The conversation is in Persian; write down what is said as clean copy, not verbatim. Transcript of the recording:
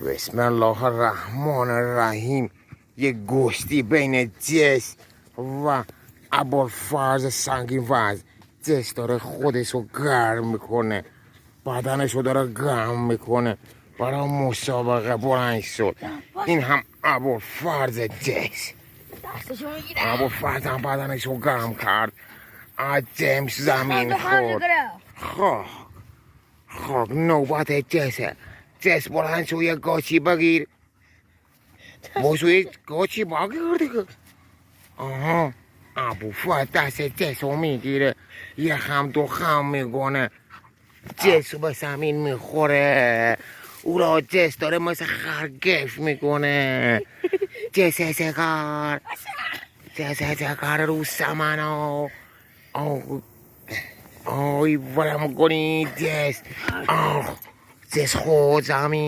بسم الله الرحمن الرحیم. یه گشتی بین جس و ابوالفضل سنگین وزن. جس داره خودشو گرم میکنه، بدنشو داره گرم میکنه، برای مسابقه بلند شد. این هم ابوالفضل جس. ابوالفضل هم بدنشو گرم کرد، از جیمز زمین خورد. خب نوبت جسه. جس بلند شو یه گاچی بگیر. باشو یه گاچی بگیر دیگه. آها، ابوالفضل دست جس رو میگیره، یه خم دو خم میکنه، جس رو به زمین میخوره. او را جس داره مثل خرگف میکنه. جس کار رو سمنو. آی ولم کنی جس. جس خود زمین.